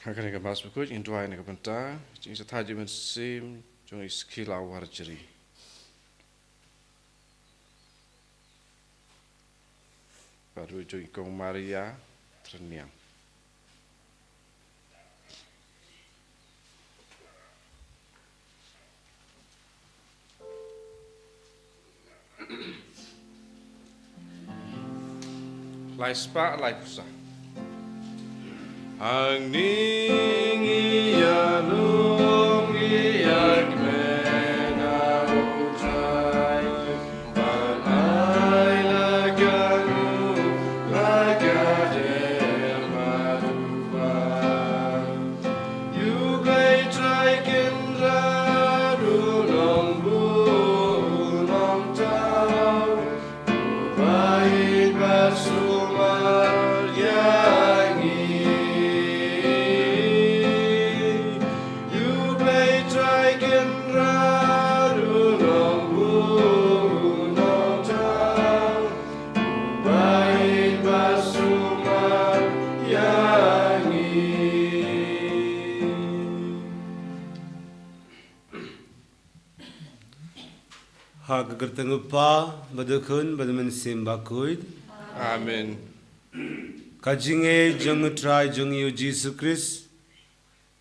Hakane ka bas buku in tuai ne ka benta jing sa thaji men sim jong skill awar jeri. Baru jong kong Maria Treniang. Lai spa lai pusa. Ang ning iya lung iya kmena utay balay lagamu lagadel madupan Yuglay try kendra dulong bulong tau Ubahid basumar yangi Hagagertengupa badukun badaman simbakuid. Amen. Kajinge jung try jung yu Jesus Christ.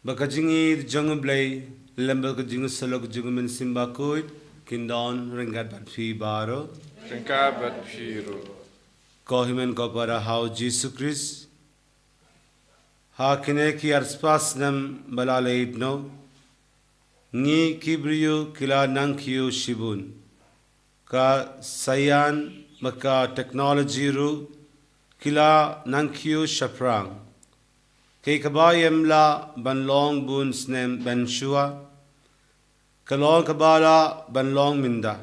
Bakajinge jung blay lembal kajing salok jung men simbakuid. Kindon ringat bat fi baro. Ringka bat piro. Kohimen ko para how Jesus Christ. Ha kine ki arspas nam balalaid no. Ngi kibriyo kila nangkiyo shibun. Ka sayan maka technology ru kila nangkiyo shaprang. Kay kabayem la banlong bun snem benshua. Kalong kabala banlong minda.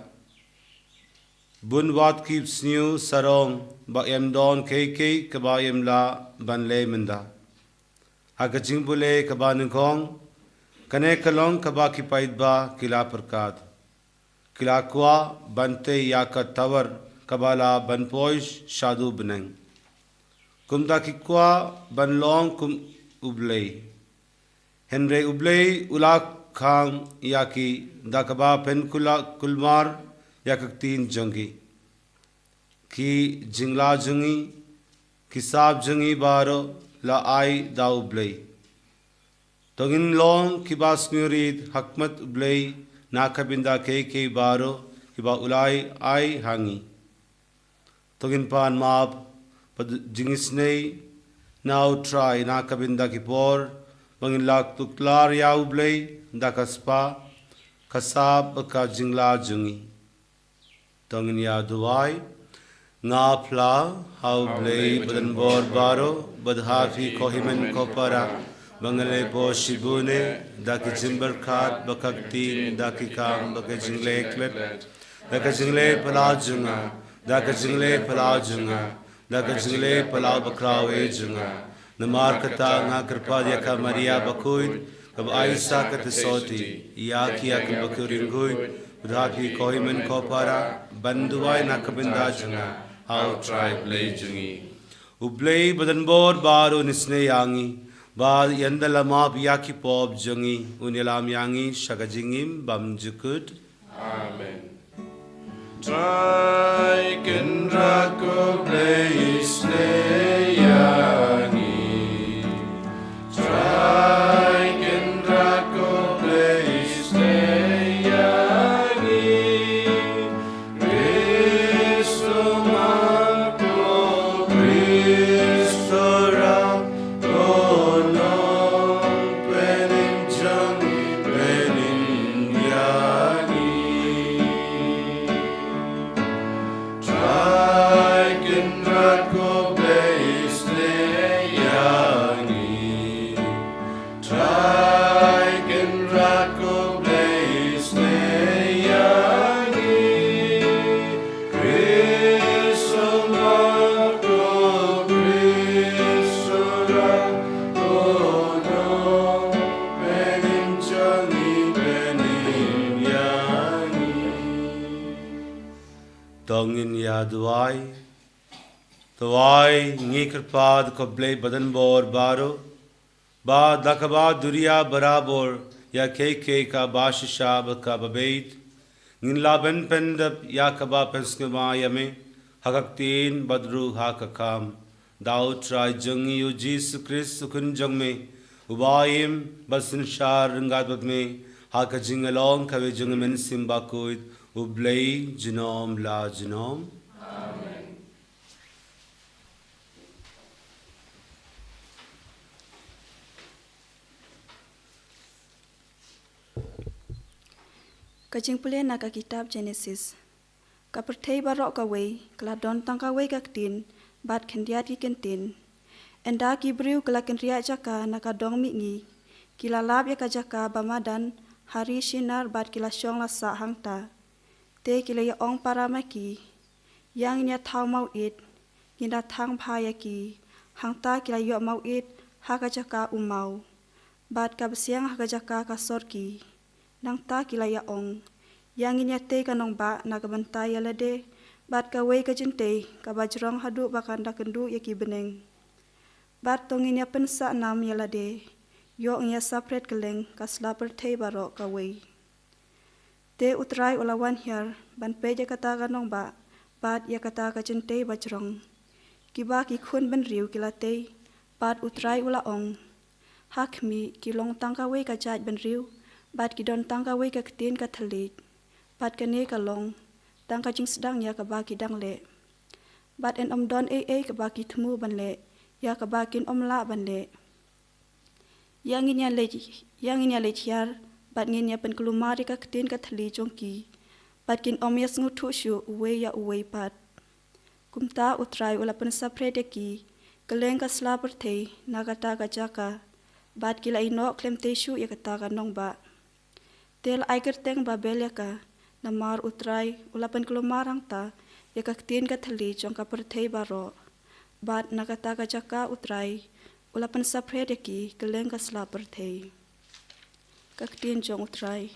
Bun wat keeps new sarong bayem don kay kabayem la banle minda. Hakaching bule kabanukong kane kalong kabaki paidba kila perkad. Kila kwa bante yaka tawar kabala banpoish shadu beneng. Kumda kikwa banlong kum ublei. Henry ublei ulak khang yaki dakaba penkula kulmar yakak teen jungi. Ki jingla jungi kisab jungi baro la ai da ublei. Togin long kibas ngurid hakmat ublei nakabinda ke baro kiba ulai ai hangi. Togin pan mab pad jingisnei now try nakabinda ki por bangin lak tuklar ya ublei dakaspa kasab ka jingla jungi. Togin ya duwai nga pla how ublei badan bor baro badhafi kohimen kopara Bangale po shibune daki jimber khat bakaktin daki kam baka jingle klet daka jingle pala junga daka jingle pala junga daka jingle pala bakrawe junga namar kata nga kripa yaka Maria bakuid kab aisa kat soti yaki yak bakuringuid budhapi kohimen kopara banduwai nakabinda junga how tribe lay jungi ublei badanbor baro nisne yangi Ba yandala map yaki pop jungi unilam yangi shagajingim bam jukut. Amen. Try kendra ko blaze yangi. Try kendra ko blaze yangi. Cristo marco Cristo ram. Tongin ya Tuai ngikirpad ko blei badan bor baro ba dakaba duria barabor ya keke ka bashishab ka babeit ngin laben pendap ya kaba penskema yame hakaktin badru hakakam daud trai jangi yu Jesus Christ ukun jangme ubayim basin shar ngadbat me hakajing along kave jangmen simbakuid ublei jinom la jinom. Kajing pulih nak kitab Genesis. Kapertei barok kawai, keladon tang kawai kaktin, bat kendiat ki kentin. Enda kibriu kelakin riak jaka nak adong mingi, kilalap ya kajaka bamadan hari sinar bat kilasyong lasak hangta. Te kilaya ong para maki, yang inya tau mau it, ginda tang payaki, hangta kilayok mau it, hakajaka umau. Bat kabesiang hakajaka kasorki. Nang ta kilaya ong, yang inya te kanong ba nagabantai alade, bat kawai kajente kabajrong hadu bakanda kendu yaki beneng. Bat tong inya pensa nam yalade, yok inya sapret keleng kasla pertei barok kawai. Te utrai ulawan hiar ban peja kata kanong ba, bat ya kata kajente bajrong. Kiba ki kun ben riu kilate, bat utrai ula ong. Hakmi kilong tang kawai kajat ben riu, bat kidon tangka wei kaktin kathalit, bat kane kalong, tangka jing sedang ya kabaki dang le. Bat en don kabaki temu ban le, ya kabakin la ban le. Yang inya le chiar, bat ngin ya pen kelumari kaktin kathali jongki, bat kin yas ngutu syu uwe ya uwe pat. Kumta utrai ula pen sapredeki, keleng kasla pertei nagata kajaka, bat kila inok klem teshu ya kata kanong ba. Tel aiker teng babel ya ka, namar utrai ulapan kelumarang ta, ya kaktin kathali jong kapertei baro, bat nakata kajaka utrai, ulapan sapred yaki keleng kasla pertei. Kaktin jong utrai.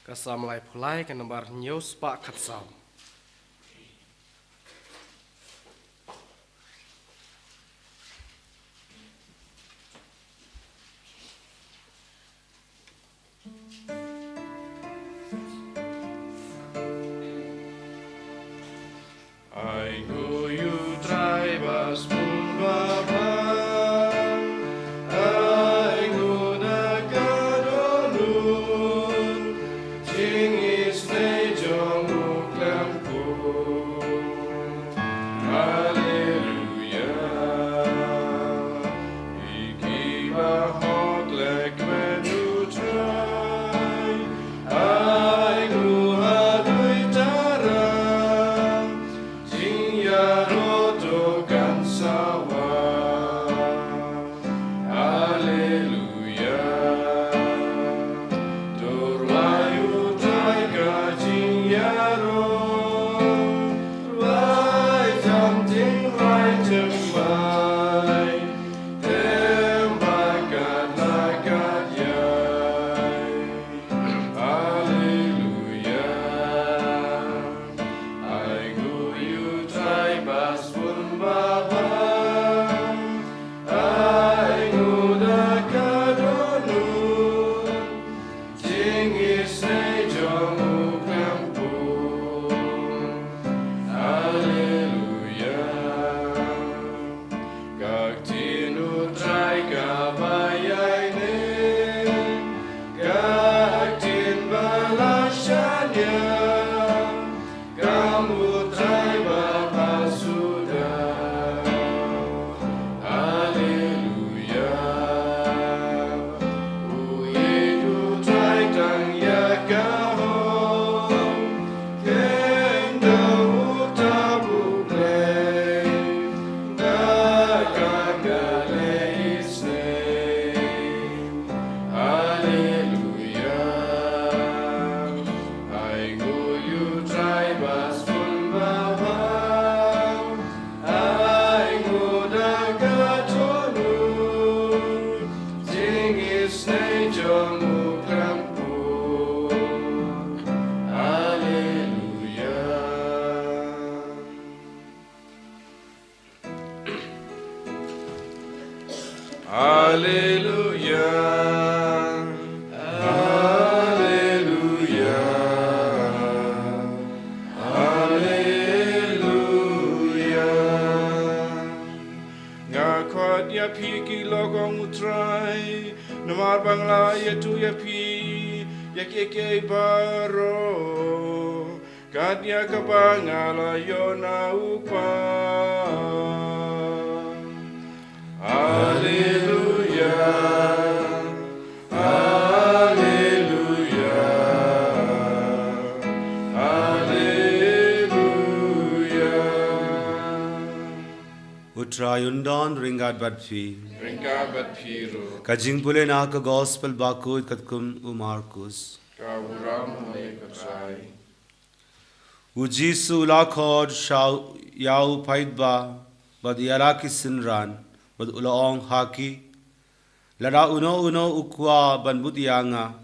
Kasamlai pulai ke nomor news pak katsam. Hallelujah. Hallelujah. Hallelujah. Ngakot ya piki logong utrai, namar bangla ya tu ya pi, ya keke baro, katnya kabangala yona upa. Hallelujah. Hallelujah. Hallelujah. Utrayundan ringat badfi. Ringa bat piru. Kajing pule na ka gospel bakut katkum umarkus. Kawuram halekatrai. Ujisu lakhod shau yau paidba bad yaraki sinran bad ulaong haki. Lada uno ukwa ban budianga.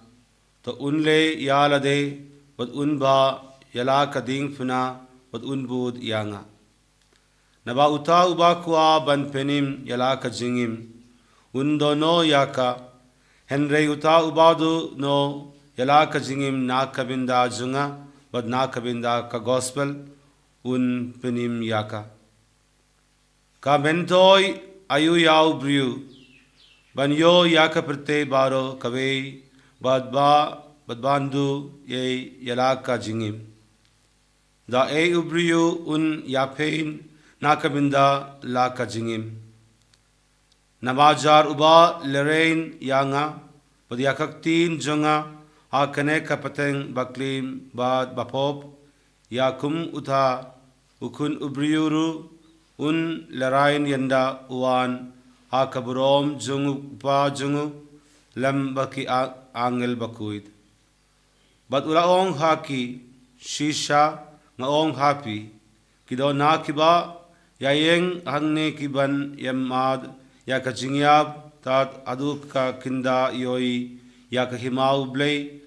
To unle yalade bad unba yala kading funa bad unbud yanga. Naba uta ubakwa ban penim yala kajingim. Undo no yaka. Henry uta ubadu no yala kajingim na kabinda junga. Bad na kabinda ka gospel un penim yaka. Ka mentoi ayu yau briu. Ban yo yaka perte baro kawei bad bandu ye yala ka jingim. Da e ubriu un yapein na kabinda la ka jingim. Namajar uba lerain yanga bad yakaktin junga ha kane kapateng baklim bad bapop yakum utha ukun ubriuru un lerain yanda uan ha kaburom jungu pa jungu lam baki angel bakuid bad ulaong haki shisha ngaong happy kido na kiba yayeng hangne kiban yamad yakajingyab tat aduka kinda yoi yakahimau blay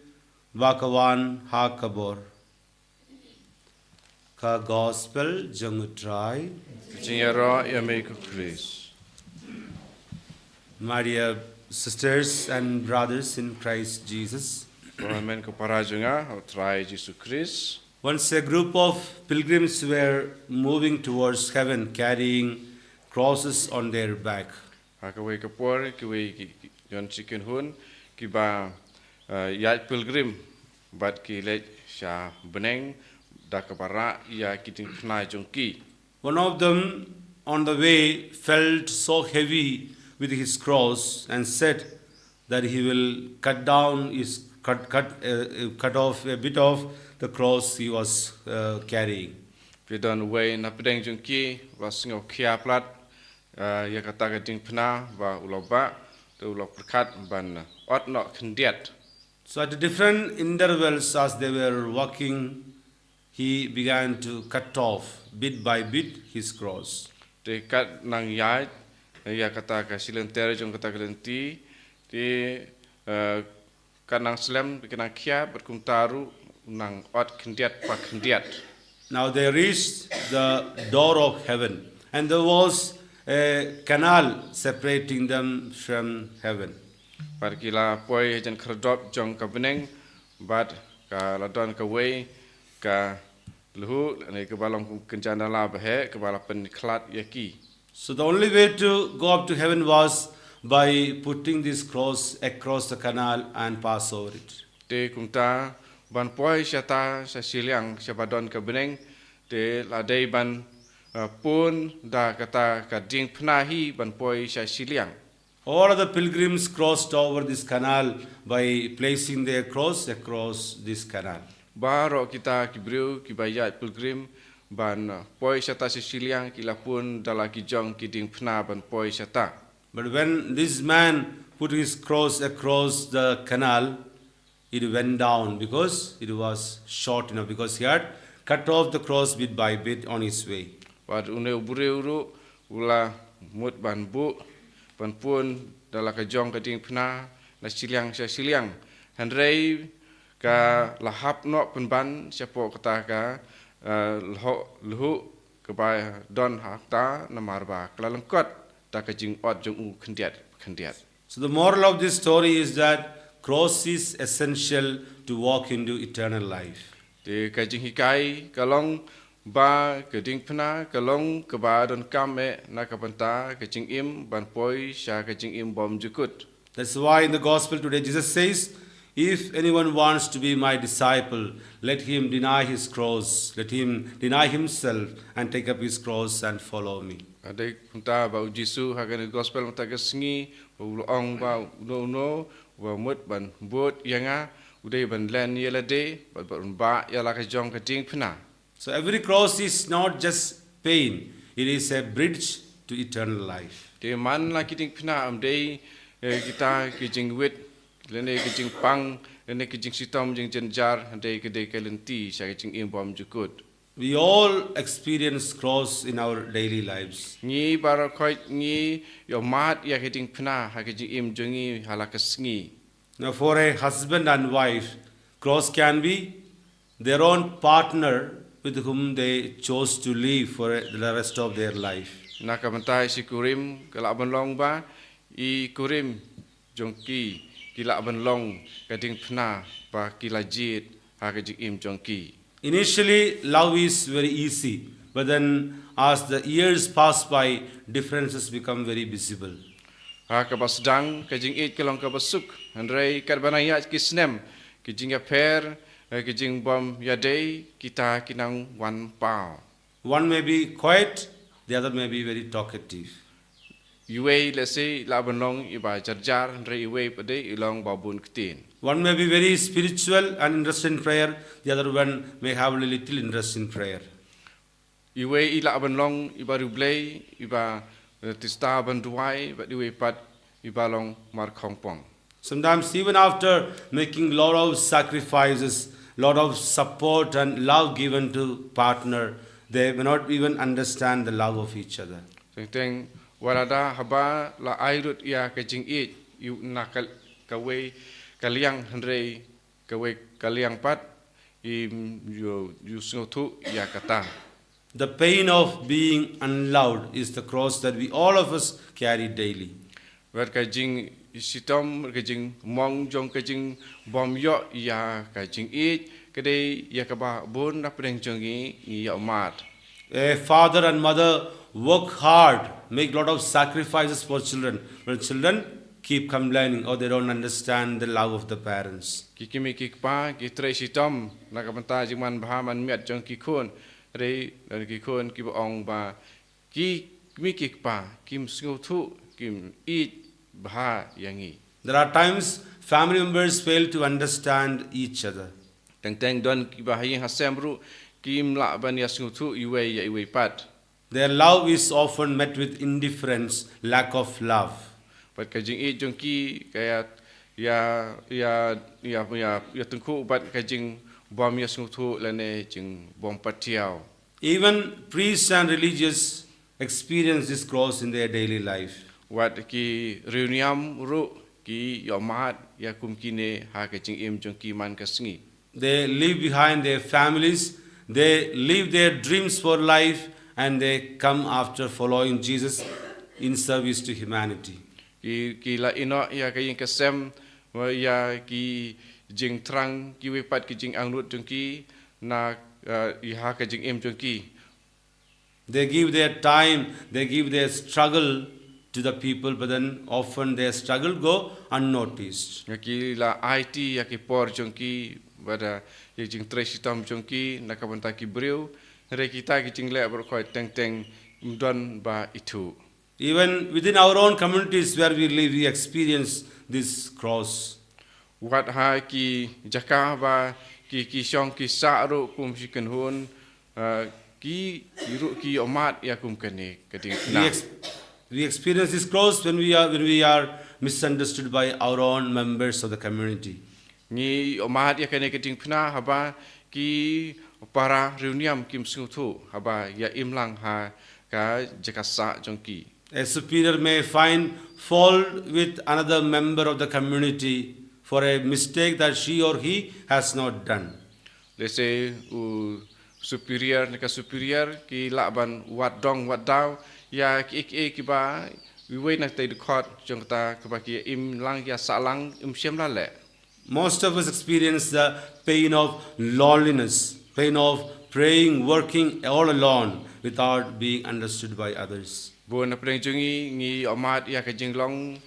bakawan ha kabor ka gospel jangutrai Jinyara ya make Chris. my dear sisters and brothers in Christ Jesus. Amen ko parajunga utrai Jesus Christ. Once a group of pilgrims were moving towards heaven carrying crosses on their back. Hakaway kapor kiwi yon chicken hun kiba ya pilgrim bat ki le sha beneng dakapara ya kiting pnai jongki. One of them on the way felt so heavy with his cross and said that he will cut off a bit of the cross he was carrying. Pidon way na pedeng jongki wasingo kia plat ya kata kiting pna ba uloba tu ulok perkat ban ot no kendiat. So at different intervals as they were walking, he began to cut off bit by bit his cross. Te kat nang yai ya kata ka silenter jong kata kelenti ti kanang slam kanang kia berkum taru nang ot kendiat pa kendiat. Now they reached the door of heaven, and there was a canal separating them from heaven. Par kila poi jan kredop jong ka beneng bat ka ladon ka way ka luhu ni ke balong kencana la bahe ke balapan klat yaki. So the only way to go up to heaven was by putting this cross across the canal and pass over it. Te kumta ban poi syata sa siliang sa badon ka beneng te ladai ban pun da kata ka ding pnahi ban poi sa siliang. All of the pilgrims crossed over this canal by placing their cross across this canal. Baro kita kibriu kibayat pilgrim ban poi syata sa siliang kila pun dala kijong kiding pna ban poi syata. But when this man put his cross across the canal, it went down because it was short enough, because he had cut off the cross bit by bit on his way. Wad une uburiuru ula mut ban bu ban pun dala kijong kiding pna na siliang sa siliang. Henrei ka lahap no penban siapa kata ka luhu kebai don hakta namarba kelalengkot tak kejing ot jong u kendiat khandiat. So the moral of this story is that cross is essential to walk into eternal life. Te kajing hikai kalong ba keding pna kalong keba don kame na kapanta kajing im ban poi sha kajing im bom jukut. That's why in the gospel today Jesus says, if anyone wants to be my disciple, let him deny his cross, let him deny himself and take up his cross and follow me. Adai punta ba Jisu hagan gospel mata kesngi ong ba no wa mut ban bot yanga udai ban len yela de ban ba yala kajong kajing pna. So every cross is not just pain, it is a bridge to eternal life. Te man la kiting pna am dei kita kijing wit lene kijing pang lene kijing sitom jing jenjar dei kedai kalenti sha kijing im bom jukut. We all experience cross in our daily lives. Ni barakoi ni yo mat ya kijing pna ha kijing im jongi halakasngi. Now for a husband and wife, cross can be their own partner with whom they chose to live for the rest of their life. Na kamantai si kurim kalak banlong ba I kurim jongki kilak banlong kading pna ba kilajit ha kijing im jongki. Initially, love is very easy, but then as the years pass by, differences become very visible. Ha kabasdang kajing it kalong kabasuk handrai kat banayat kisnem kijing aper kijing bom yadei kita kinang wan pao. One may be quiet, the other may be very talkative. Iwe let's say la banlong iba jarjar handrai iwe pade ilong babun ketin. One may be very spiritual and interested in prayer, the other one may have a little interest in prayer. Iwe ila banlong iba rublei iba tista banduai ba iwe pat iba long mar khongpong. Sometimes even after making lot of sacrifices, lot of support and love given to partner, they may not even understand the love of each other. Teng walada haba la airut ya kajing it yu nakal kawe kaliang handrei kawe kaliang pat im yu sngotu ya kata. The pain of being unloved is the cross that we all of us carry daily. Wer kajing sitom kajing mong jong kajing bom yo ya kajing it kadai ya kaba bun na preng jongi ya mat. A father and mother work hard, make lot of sacrifices for children, but children keep complaining or they don't understand the love of the parents. Kikimi kikpa kitrei sitom nakapanta jiman bahaman miat jong kikun rei dan kikun kibong ba ki mi kikpa kim sngotu kim it bah yangi. There are times family members fail to understand each other. Teng don kibahayin hasemru kim la ban ya sngotu iwe ya iwe pat. Their love is often met with indifference, lack of love. Pat kajing it jong ki kaya ya tengku bat kajing bom ya sngotu lane jing bom patiao. Even priests and religious experience this cross in their daily life. Wat ki reuniam ru ki yomat ya kum kine ha kajing im jong ki man kasngi. They leave behind their families, they leave their dreams for life, and they come after following Jesus in service to humanity. Ki la ino ya kajing kasem ya ki jing trang ki wepat ki jing angrut jong ki na ha kajing im jong ki. They give their time, they give their struggle to the people, but then often their struggle go unnoticed. Ya ki la IT ya ki por jong ki pada ya jing tresitam jong ki nakabanta ki breu re kita ki jing le berkhoi teng don ba itu. Even within our own communities where we live, we experience this cross. Wat ha ki jaka ba ki syong ki sa ru kum sikan hun ki ru ki omat ya kum kane kading na. We experience this cross when we are misunderstood by our own members of the community. Ni omat ya kane kading pna haba ki para reuniam kim sngutu haba ya imlang ha ka jaka sa jongki. A superior may find fault with another member of the community for a mistake that she or he has not done. Let's say superior nika superior ki laban wat dong wat daw ya ki ba we wait na tay khot jong ta ka ba ki im lang ya sa lang siam la le. Most of us experience the pain of loneliness, pain of praying, working all alone without being understood by others. Bu na preng jungi ngi amat ya ka jing long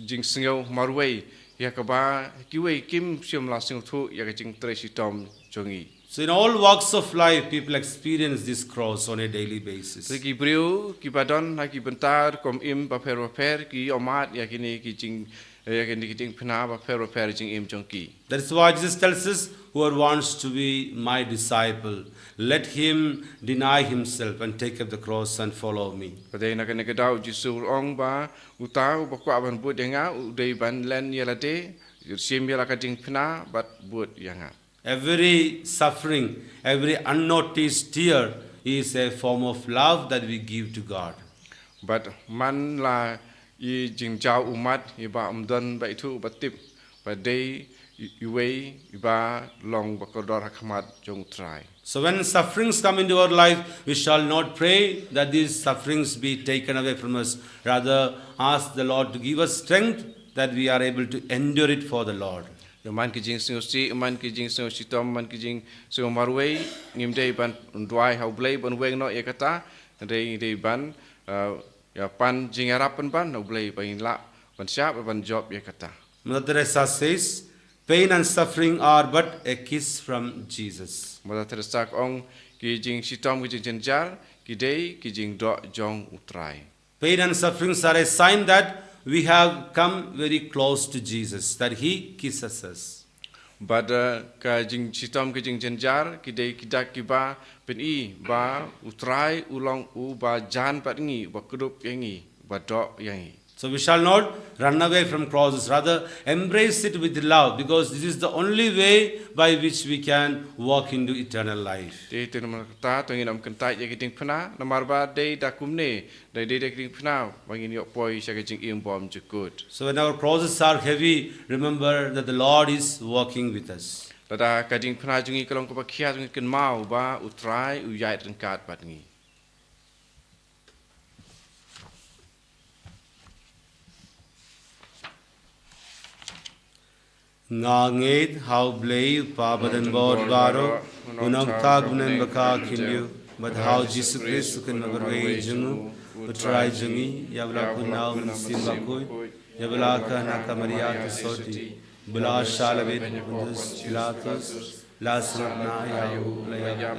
jing singau marway ya ka ba ki wei kim siam la sing thu ya ka jing tre si tom jungi. So in all walks of life, people experience this cross on a daily basis. Ki briu ki badon ha ki bentar kom im ba per ki amat ya ki ni ki jing ya ki ni ki jing phna ba per jing im jong ki. That is why Jesus tells us, whoever wants to be my disciple, let him deny himself and take up the cross and follow me. Padai na ka ne ka dau jisu ong ba utau ba kwa ban bu denga u dei ban len ya la de sim ya la ka jing phna bat but yanga. Every suffering, every unnoticed tear is a form of love that we give to God. But man la I jing jau umat I ba don ba itu ba tip ba day I wei I ba long ba kodor hakmat jong try. So when sufferings come into our life, we shall not pray that these sufferings be taken away from us. Rather, ask the Lord to give us strength that we are able to endure it for the Lord. Man ki jing sing si man ki jing sing si tom man ki jing sing marway ngim day ban dwai how blay ban weng no ekata day ban ya pan jing arapan ban no blay ban la ban siap ban job ekata. Mother Teresa says, pain and suffering are but a kiss from Jesus. Mother Teresa ong ki jing si tom ki jing jar ki day ki jing do jong utrai. Pain and sufferings are a sign that we have come very close to Jesus, that He kisses us. But ka jing si tom ki jing jar ki day ki dak ki ba pen I ba utrai ulong u ba jan pat ngi ba kudup yangi ba do yangi. So we shall not run away from crosses, rather embrace it with love, because this is the only way by which we can walk into eternal life. Day te nama ta to nginam kentai ya kiting phna namar ba day da kumne day kiting phna bangin yok poi sha kiting im bom jukut. So when our crosses are heavy, remember that the Lord is walking with us. Tada ka jing phna jungi kalong ko ba khia jungi ken mau ba utrai u yai rengkat bat ngi. Nganged how blay pabadan bod baro unang tagnen baka kinyu but how Jesus Christ can never way jungu utrai jungi yabla kunau mansin bakui yabla kana kamaria to soti bula shalabit bundus pilatus lasna yahu layam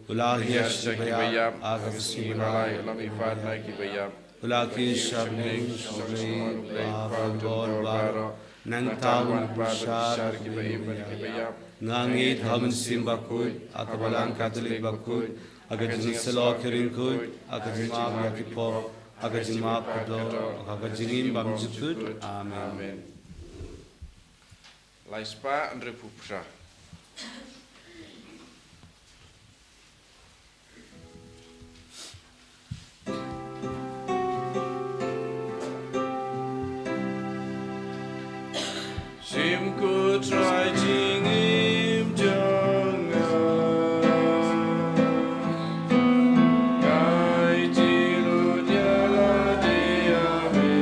bula hiyash bayam agasi balai lami fat ki bayam bula ki shabne shabne pabadan baro nang taun pushar ki bayam ngangit hamun sim bakut akabalang katolik bakut agajing selo kiring kut agajima yakipo agajima kodo agajingim bamjukut amen. Laispa Andre Pupra. Sim ku try jing im jong kai jiru nyala dia me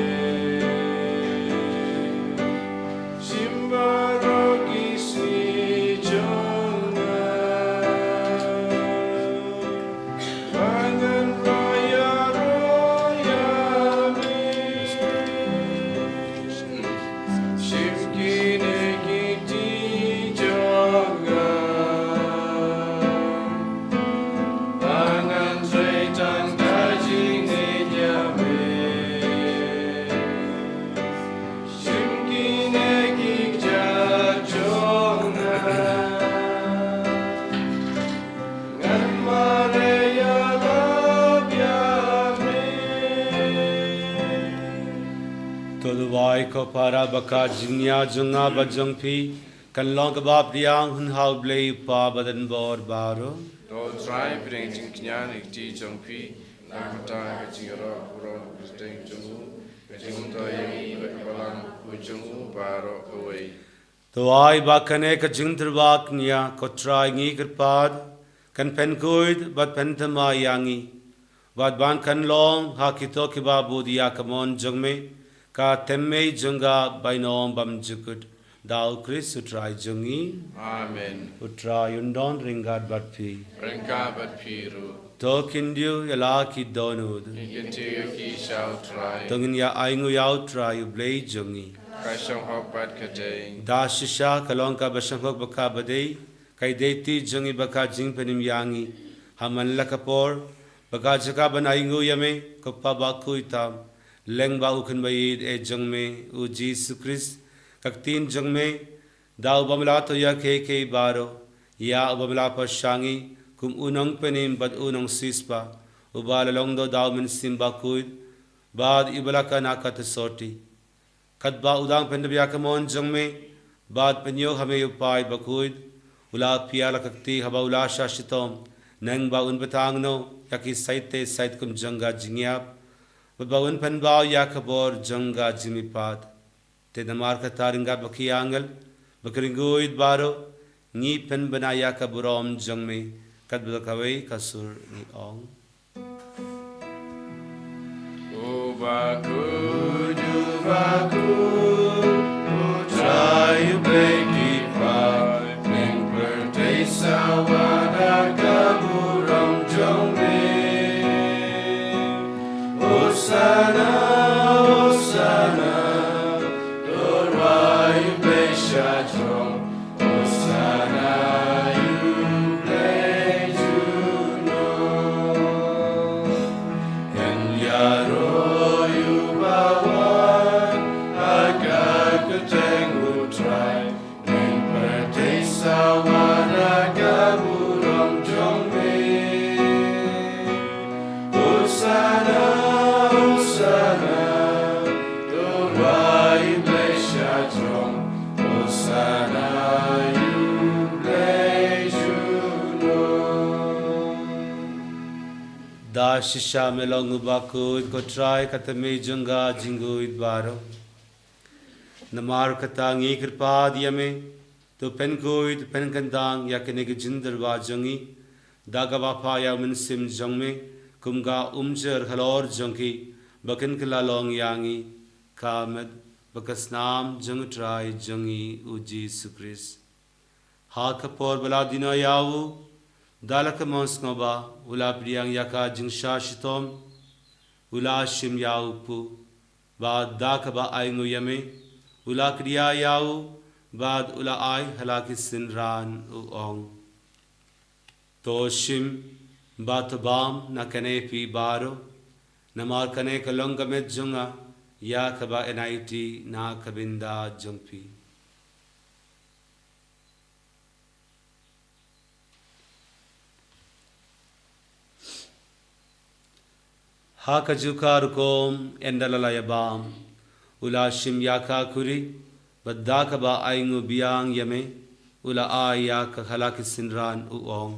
simbaro kisni jong bangan raya roya me sim Vai ko para baka jinya junga bajang pi kan long ba priang hun how blay pa badan bor baro Do try bring jing knyan ik ti jong pi na ta ka jing ro ro steng jong ka jing to yi ba balang ku jong baro away. to ai ba kane ka jing trwa knya ko try ngi krpad kan pen kuid bat pen tama yangi Wat ban kan long ha kito ki ba budia kamon jongme ka temme jonga bainom bam jukut dau Chris utrai jongi Amen. utrai undon ringat batpi Rengka bat piru. tokindu yala ki donud Ikitiu ki shall try. tongin ya aingu yau trai blei jongi Kaisong hok bat kadeng. da shisha kalong ka basangkok baka badei kai deiti jongi baka jingpenim yangi haman lakapor baka jaka ban aingu yame koppa baku itam leng ba ukun bayid e jongme u Jesus Christ kaktin jongme dau bamla to ya ke baro ya bamla pa shangi kum unong penim bad unong sispa ubala long do dau min simba kuid bad ibala ka nakat soti kadba udang pendabya kamon jongme bad penyo hame upai bakuid ula piala kakti haba ula shashitom nang ba un betang no yaki saite sait kum janga jingyap Babawan panbaw yakabor janga jimipat. Te namar ka taringa bakiangal. Bakaringuid baro. Ngi pen bana yakaburom jangme. Kadbakaway kasur ni ong. Ubakud, utrayu bleki pai. Neng pertei sawada kaburom jongme. Hosanna, Hosanna, Lord, you place your throne. Hosanna, you place you know. And Yaro, you bawan, agak keteng utrai. Neng pertei sawana gaburam jongme. Hosanna. Da shisha melong bakud ko try katame junga jinguid baro. Namar katangi kirpad yame to penkuid penkandang yakene jinder ba jungi daga bapa ya minsim jongme kumga umjer halor jonki bakin kala long yangi kamed bakasnam jung try jungi uji sukris ha kapor bala dino yawu dalaka monsnoba ula priyang yaka jingsha shitom ula shim yaupu ba dakaba aingu yame ula kriya yawu bad ula ai halaki sinran uong toshim batbam na kane pi baro namar kane kalonga met junga ya kaba NIT na kabinda jumpi ha kajukar kom endalala yabam ula shim yaka kuri badda kaba aingu biang yame ula aya ka halaki sinran uong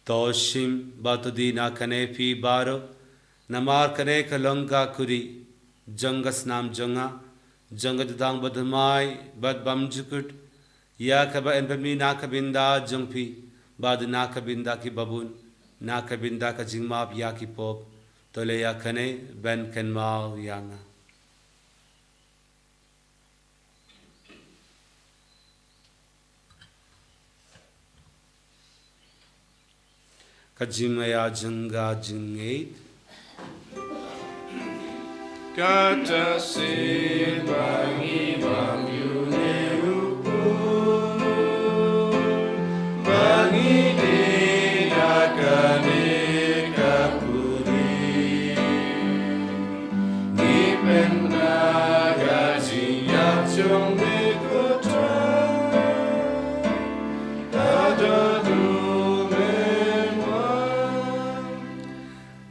toshim batudi na kane pi baro namar kane kalonga kuri jangas nam janga jangat dang badmai bad bam jukut ya kaba enpami na kabinda jungpi bad na kabinda ki babun na kabinda ka jingmap ya ki pop tole ya kane ben ken mal yanga kajimaya janga jingait Kata si bangi bang yune upu bangi di akane kapuri ni penna gaji yachong mikutra adadu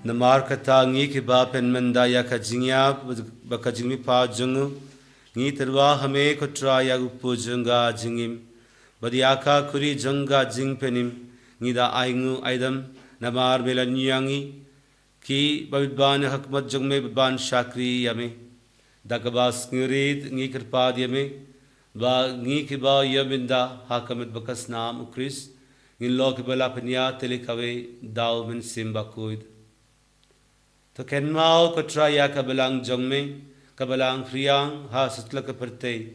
namar kata ngi ki bapen manda ya kajingya bakajingmi pa jungu ngi terwa hame kotra ya upu junga jingim badiaka kuri junga jingpenim ngi da aingu aidam namar melanyangi ki babban hakmat jungme babban shakri yame dakabas ngurid ngi kirpad yame ba ngi ki ba yaminda hakamat bakas nam ukris ngi lok bala pnya telikawe daw min simba kuid तो kenmau ko traya kabalang jongme kabalang friang ha sutla ka perte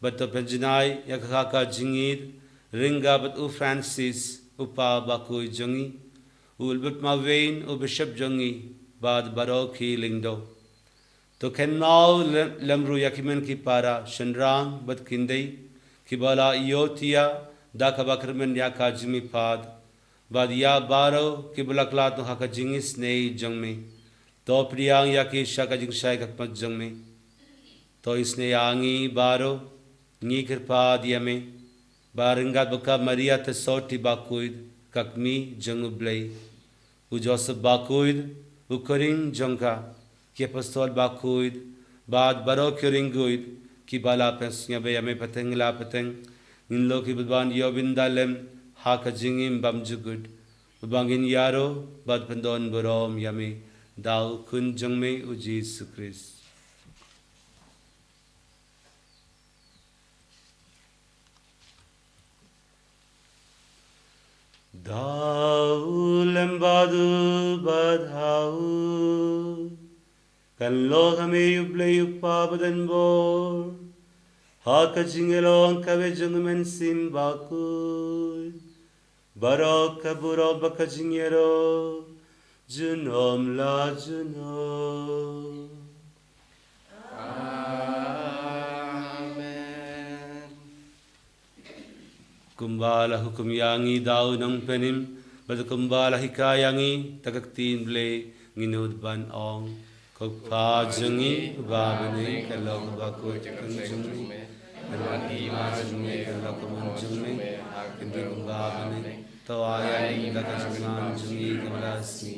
bato penjinai ya kaka jingir ringa bat u Francis upa bakui jongi ulbut mavein u bishop jongi bad baroki lingdo तो kenmau lemru yakimen ki para shenrang bat kindei kibala iotia da kabakirmen yaka jimi pad bad ya baro kibalakla to haka jingis nei jongme तो प्रियांग या की शाका जिंगशाय कपमत जंग में तो इसने आंगी बारो नी कृपा दिया में बारंगा बका मरिया ते सोटी बाकुइद ककमी जंग ब्ले उ जोसेफ बाकुइद उ करिंग जंका के पस्तोल बाकुइद बाद बरो क्योरिंगुइद की बाला पेंसिया बे हमें पतंगला पतंग इन लोग की बदवान योबिंदालम हाका जिंगिम बमजुगुड बंगिन यारो बाद पंदोन बरोम यमी दाउ कुन जंगमे उ जीसु क्रिस्ट दाउ लंबादु बधाउ kan lo kami yuble yupa badan bor haka jingelo kawe jungmen simbaku barok kaburo baka jingero Junom la junom. Amen. Kumbala hukum yangi daw ng penim, bad kumbala hikayangi takaktin ble nginud ban ong. Kogpa jungi babane kalong bako jungi. Kalwan ima jungi kalong jungi. Hindi babane tawayang lakajungan jungi kamalasmi.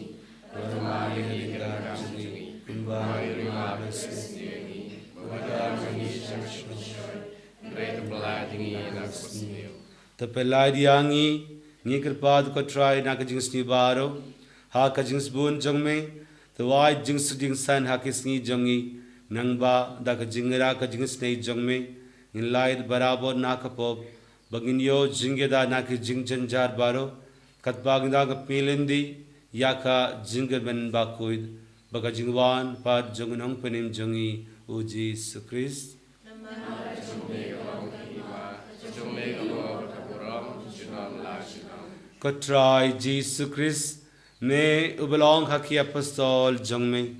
Warmali hingga jungi kumbali rimalasmi. Warmali jamshmashoi. Great bladingi nakusniyo. Tapelai diangi ngi kirpad ko try nakajings ni baro ha kajings bun jongme the wide jings ding san hakis ni jongi nangba da kajingra kajings nei jongme in light barabo nakapop baginyo jingeda nak jingjan jar baro katbagda ka pilindi yaka jingaben bakuid baga jingwan pad jongnong penim jongi uji sukris Kotrai Jesus Christ ne ubelong haki apostol jongme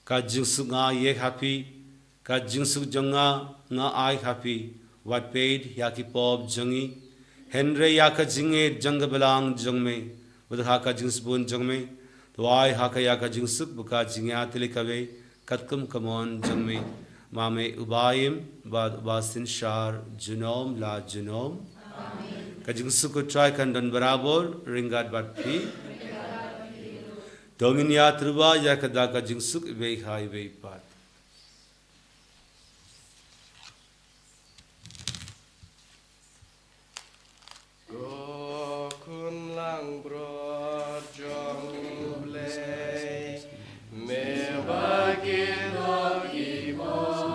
ka jingsu nga ye happy ka jingsu jonga nga ai happy what paid yaki pop jongi henry yaka jinge jong belang jongme bud haka jings bun jongme to ai haka yaka jingsu buka jingya tilikawe katkum kamon jongme mame ubayim bad basin shar junom la junom Kajing suku try kandan barabor ringat batpi. Dongin ya truba ya kada kajing suk vei hai vei pat. Go kun lang bro jong blay me bagi dogi mo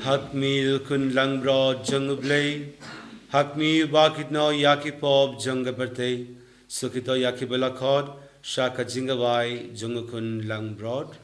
Hakmi kun lang bro jung blay Hakmi bakit no yaki pop jung berte Sukito yaki balakod Shaka jingawai jung kun lang brod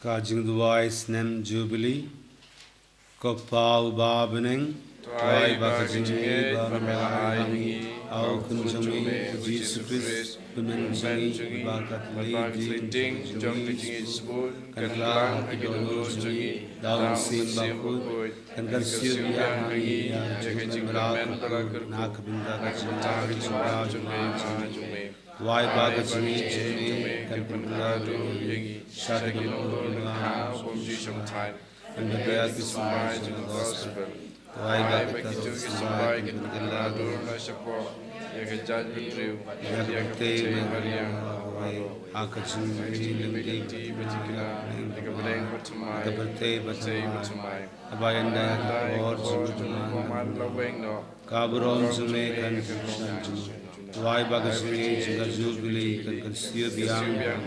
Kajing duai snem jubilee, kopau babeneng, tuai bakajingi bamelai au kunjungi Jesus Christ, pemenjungi bakat leading, jong kajingi sebut, kanlang idolo jungi, daun sim bakut, kan karsiu yang hangi, jaga jingmen berakur, nak binda kajingi jungi, wai bakajingi jungi, kan pengeladu yengi, shading on the house of Jesus time, and the best is mine in the gospel. Why bakajingi jungi, kan pengeladu support, yaga judgment true, yaga pate Maria, akajingi lindi, particular, yaga bring batumai, yaga pate batumai, abayanda, or Juman loving no, Cabron Jume kan jungi. Why bagajingi jengga jubilee kan kansiu biang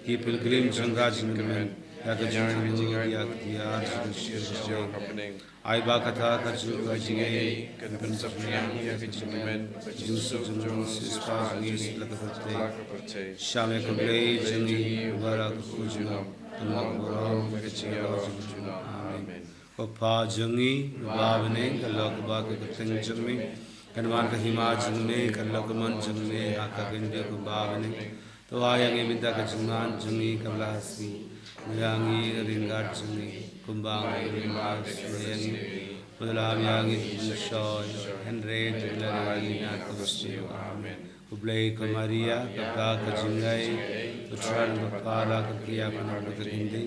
ki pilgrim jengga jingmen yakajingi yak diar jengga ai bakata kaju kajingi kan pensapniang yakajingmen jusuf jengga sispa ngis lakapate shame kablei jengi barak kujunam anak borong kajingi amen papa jengi babne kalok bak keteng jengi Kanwan kahima jengme kalakaman jengme akagende kubabane to ayang minta kajungan jengi kablasi yangi ringat jengi kumbang ringat jengi madalam yangi shoy henry dilari na kubsiyo amen kublay ko Maria kapag kajingay utran kapala kakiya panagkatindi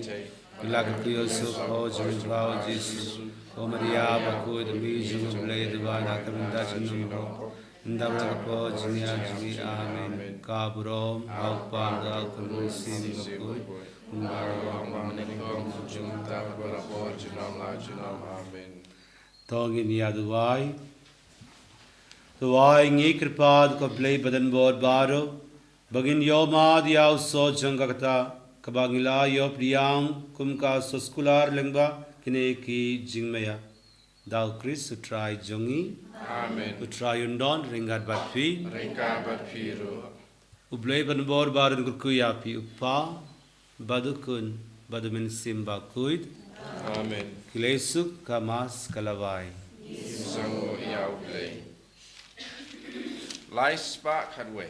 Ilakat ko Yusuf o Jumibao Jesus O Maria baku demi Jumibay Dibana kaminda Jumibao Ndabra ko Jinya Jumi Amen Kabrom Hawpang Alkamun Sim Baku Mbarang Maningong Jumta Barapo Junam La Junam Amen Tongin Yaduwai Duwai Ngi Kripad ko play badan bod baro Bagin Yomad Yaw So Jangakata Kabangila yo priyang kumka soskular lengba kine ki jingmaya Thou Christ utrai jongi Amen utrai undon ringat batpi ro ublay banbor baran kurkuya pi uppa badukun badumen simba kuid Amen kilesuk kamas kalawai sango ya ublay Life spark hadway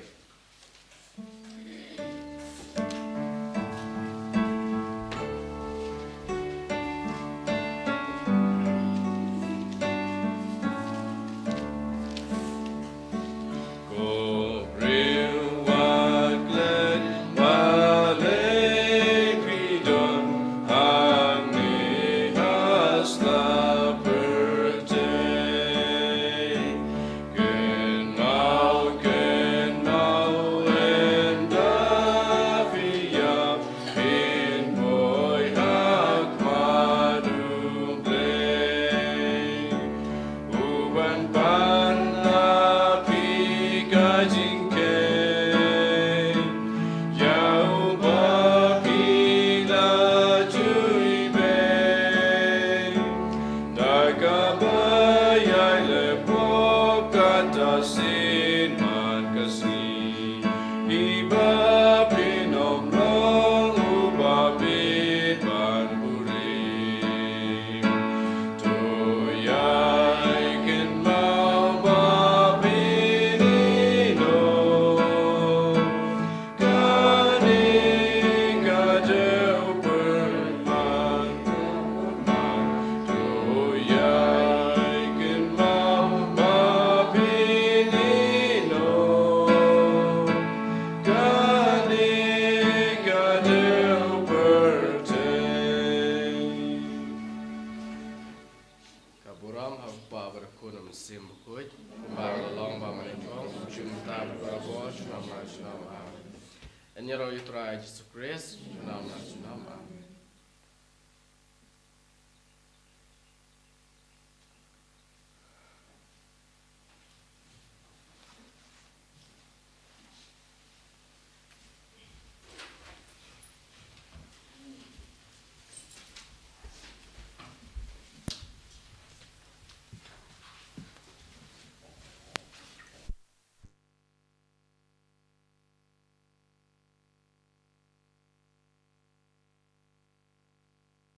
Sunam. En Yero Yutra Jesus Christ, Sunam.